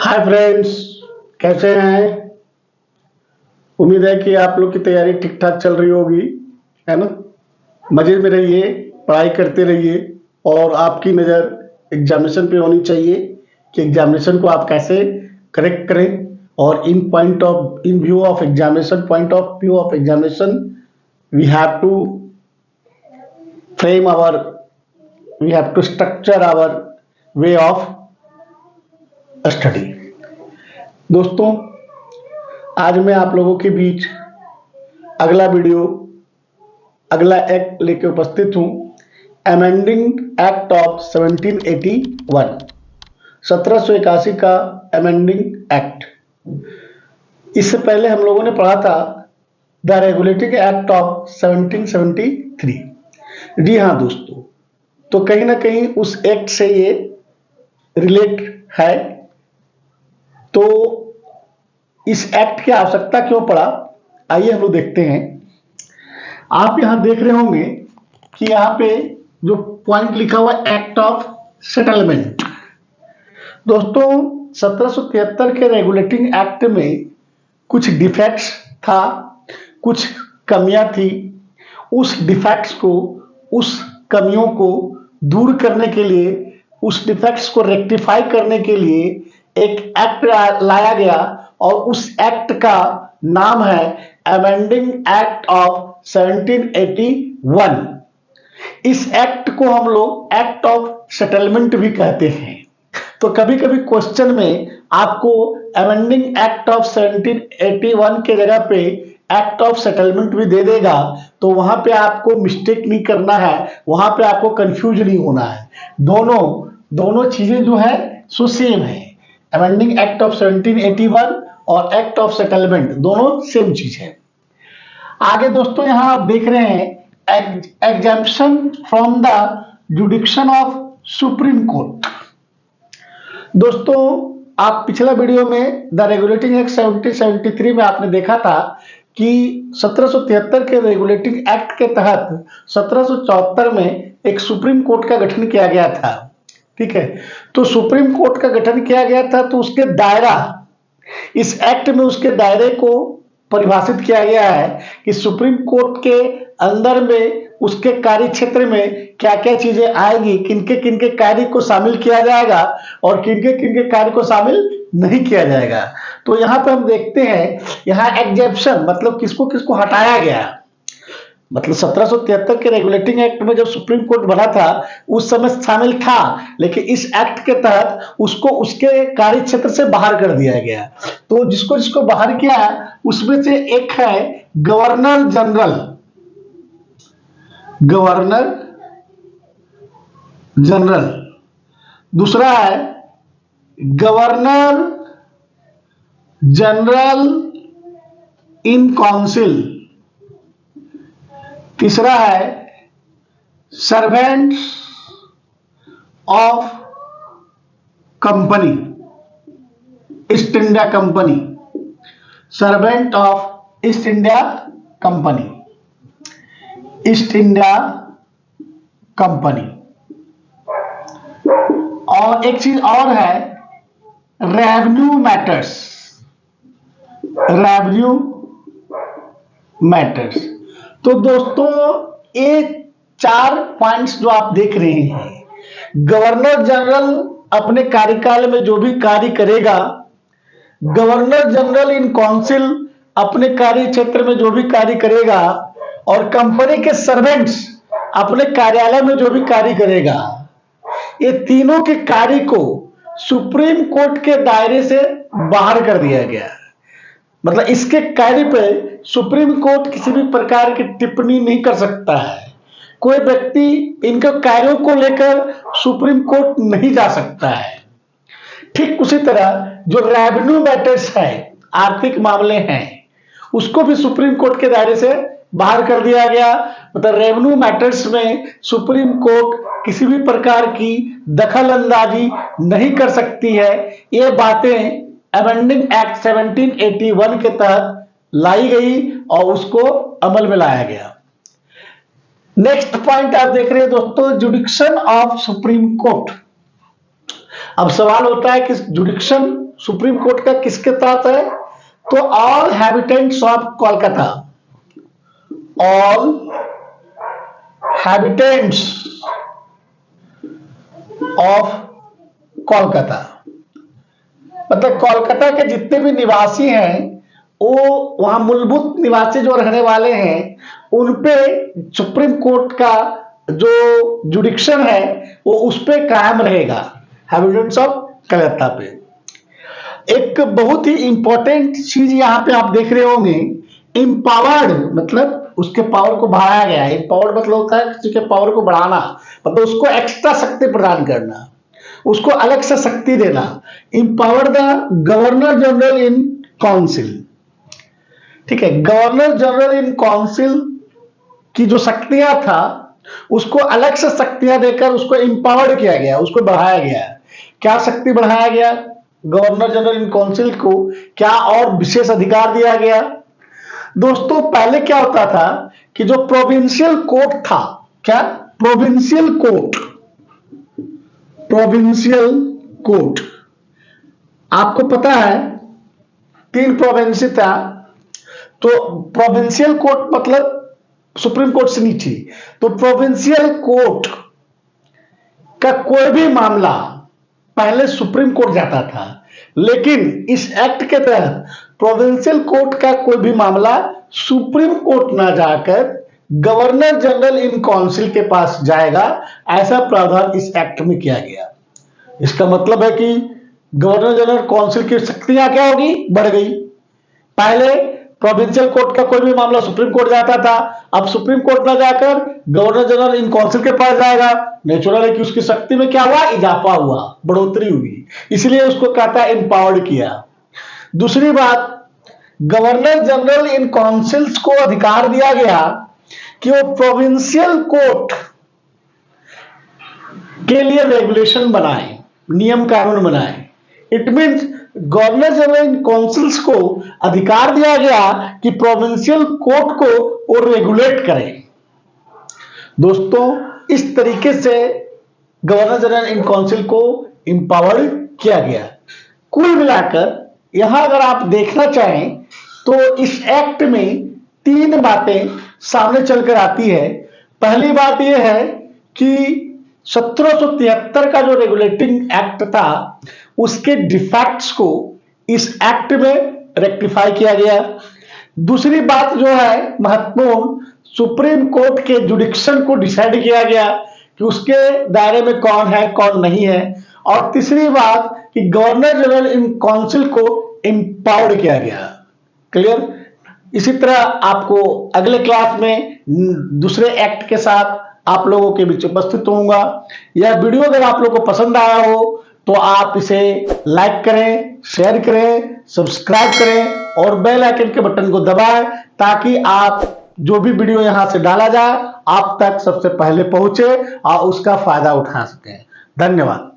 Hi friends, कैसे हैं। उम्मीद है कि आप लोग की तैयारी ठीक ठाक चल रही होगी, है ना। मजे में रहिए, पढ़ाई करते रहिए और आपकी नज़र एग्जामिनेशन पे होनी चाहिए कि एग्जामिनेशन को आप कैसे करेक्ट करें। और in view of examination, point of view of examination, we have to frame our, we have to structure our way of study. दोस्तों, आज मैं आप लोगों के बीच अगला एक्ट लेके उपस्थित हूँ। अमेंडिंग एक्ट ऑफ 1781, 1781 का अमेंडिंग एक्ट। इससे पहले हम लोगों ने पढ़ा था द रेगुलेटिंग एक्ट ऑफ 1773। जी हाँ दोस्तों, तो कहीं ना कहीं उस एक्ट से ये रिलेट है। तो इस एक्ट की आवश्यकता क्यों पड़ा, आइए हम लोग देखते हैं। आप यहां देख रहे होंगे कि यहां पे जो पॉइंट लिखा हुआ एक्ट ऑफ सेटलमेंट। दोस्तों, 1773 के रेगुलेटिंग एक्ट में कुछ डिफेक्ट्स था, कुछ कमियां थी। उस डिफेक्ट्स को, उस कमियों को दूर करने के लिए, उस डिफेक्ट्स को रेक्टिफाई करने के लिए एक एक्ट लाया गया और उस एक्ट का नाम है अमेंडिंग एक्ट ऑफ 1781। इस एक्ट को हम लोग एक्ट ऑफ सेटलमेंट भी कहते हैं। तो कभी कभी क्वेश्चन में आपको अमेंडिंग एक्ट ऑफ 1781 के जगह पे एक्ट ऑफ सेटलमेंट भी दे देगा, तो वहां पे आपको मिस्टेक नहीं करना है, वहां पे आपको कंफ्यूज नहीं होना है। दोनों चीजें जो है सो सेम है। अमेंडिंग एक्ट ऑफ 1781 और एक्ट ऑफ सेटलमेंट दोनों सेम चीज है। आगे दोस्तों, यहां आप देख रहे हैं exemption from the जुडिक्शन of supreme court. दोस्तों, आप पिछला वीडियो में द रेगुलेटिंग एक्ट 1773 में आपने देखा था कि 1773 के रेगुलेटिंग एक्ट के तहत 1774 में एक सुप्रीम कोर्ट का गठन किया गया था। ठीक है, तो सुप्रीम कोर्ट का गठन किया गया था, तो उसके दायरा, इस एक्ट में उसके दायरे को परिभाषित किया गया है कि सुप्रीम कोर्ट के अंदर में उसके कार्य क्षेत्र में क्या क्या चीजें आएगी, किनके किनके कार्य को शामिल किया जाएगा और किनके किनके कार्य को शामिल नहीं किया जाएगा। तो यहां पे हम देखते हैं, यहां एग्जेप्शन मतलब किसको किसको हटाया गया। मतलब 1773 के रेगुलेटिंग एक्ट में जब सुप्रीम कोर्ट बना था उस समय शामिल था, लेकिन इस एक्ट के तहत उसको उसके कार्य क्षेत्र से बाहर कर दिया गया। तो जिसको जिसको बाहर किया उसमें से एक है गवर्नर जनरल। दूसरा है गवर्नर जनरल इन काउंसिल। तीसरा है servants of company, east India company, servant of east India company, east India company. और एक चीज और है रेवेन्यू मैटर्स। तो दोस्तों, ये 4 पॉइंट्स जो आप देख रहे हैं, गवर्नर जनरल अपने कार्यकाल में जो भी कार्य करेगा, गवर्नर जनरल इन काउंसिल अपने कार्य क्षेत्र में जो भी कार्य करेगा, और कंपनी के सर्वेंट्स अपने कार्यालय में जो भी कार्य करेगा, ये तीनों के कार्य को सुप्रीम कोर्ट के दायरे से बाहर कर दिया गया। मतलब इसके कार्य पे सुप्रीम कोर्ट किसी भी प्रकार की टिप्पणी नहीं कर सकता है। कोई व्यक्ति इनके कार्यों को लेकर सुप्रीम कोर्ट नहीं जा सकता है। ठीक उसी तरह जो रेवेन्यू मैटर्स है, आर्थिक मामले हैं, उसको भी सुप्रीम कोर्ट के दायरे से बाहर कर दिया गया। मतलब रेवेन्यू मैटर्स में सुप्रीम कोर्ट किसी भी प्रकार की दखल अंदाजी नहीं कर सकती है। ये बातें अमेंडिंग एक्ट 1781 के तहत लाई गई और उसको अमल में लाया गया। नेक्स्ट पॉइंट आप देख रहे हैं दोस्तों, जुडिक्शन ऑफ सुप्रीम कोर्ट। अब सवाल होता है कि जुडिक्शन सुप्रीम कोर्ट का किसके तहत है? तो all habitants of Kolkata, all habitants of Kolkata, मतलब कोलकाता के जितने भी निवासी हैं, वो वहां मूलभूत निवासी जो रहने वाले हैं, उन पे सुप्रीम कोर्ट का जो जुडिक्शन है वो उस पे कायम रहेगा, हैबिटेंट्स ऑफ कलकत्ता पे। एक बहुत ही इंपॉर्टेंट चीज यहां पे आप देख रहे होंगे, एम्पावर्ड मतलब उसके पावर को बढ़ाया गया है। एम्पावर्ड मतलब होता है किसी के पावर को बढ़ाना, मतलब उसको एक्स्ट्रा शक्ति प्रदान करना, उसको अलग से शक्ति देना। Empower the governor general in council, ठीक है, गवर्नर जनरल इन काउंसिल की जो शक्तियां था उसको अलग से शक्तियां देकर उसको एम्पावर्ड किया गया, उसको बढ़ाया गया। क्या शक्ति बढ़ाया गया? गवर्नर जनरल इन काउंसिल को क्या और विशेष अधिकार दिया गया? दोस्तों पहले क्या होता था कि जो प्रोविंशियल कोर्ट था, क्या प्रोविंशियल कोर्ट, प्रोविंशियल कोर्ट आपको पता है 3 प्रोविंस था, तो प्रोविंशियल कोर्ट मतलब सुप्रीम कोर्ट से नीचे, तो प्रोविंशियल कोर्ट का कोई भी मामला पहले सुप्रीम कोर्ट जाता था, लेकिन इस एक्ट के तहत प्रोविंशियल कोर्ट का कोई भी मामला सुप्रीम कोर्ट ना जाकर गवर्नर जनरल इन काउंसिल के पास जाएगा, ऐसा प्रावधान इस एक्ट में किया गया। इसका मतलब है कि गवर्नर जनरल काउंसिल की शक्तियां क्या होगी? बढ़ गई। पहले प्रोविंशियल कोर्ट का कोई भी मामला सुप्रीम कोर्ट जाता था, अब सुप्रीम कोर्ट ना जाकर गवर्नर जनरल इन काउंसिल के पास जाएगा। नेचुरल है कि उसकी शक्ति में क्या हुआ? इजाफा हुआ, बढ़ोतरी हुई, इसलिए उसको कहता है एम्पावर्ड किया। दूसरी बात, गवर्नर जनरल इन काउंसिल्स को अधिकार दिया गया कि वो प्रोविंशियल कोर्ट के लिए रेगुलेशन बनाए, नियम कानून बनाए। It means governor general in councils को अधिकार दिया गया कि प्रोविंशियल कोर्ट को वो रेगुलेट करें। दोस्तों इस तरीके से गवर्नर जनरल इन काउंसिल को एम्पावर्ड किया गया। कुल मिलाकर यहां अगर आप देखना चाहें तो इस एक्ट में 3 बातें सामने चलकर आती है। पहली बात यह है कि 1773 का जो रेगुलेटिंग एक्ट था उसके डिफेक्ट्स को इस एक्ट में रेक्टिफाई किया गया। दूसरी बात जो है महत्वपूर्ण, सुप्रीम कोर्ट के जुडिक्शन को डिसाइड किया गया कि उसके दायरे में कौन है कौन नहीं है। और तीसरी बात कि गवर्नर जनरल इन काउंसिल को एम्पावर्ड किया गया। क्लियर? इसी तरह आपको अगले क्लास में दूसरे एक्ट के साथ आप लोगों के बीच उपस्थित होऊंगा। यह वीडियो अगर आप लोगों को पसंद आया हो तो आप इसे लाइक करें, शेयर करें, सब्सक्राइब करें और बेल आइकन के बटन को दबाएं ताकि आप जो भी वीडियो यहां से डाला जाए आप तक सबसे पहले पहुंचे और उसका फायदा उठा सकें। धन्यवाद।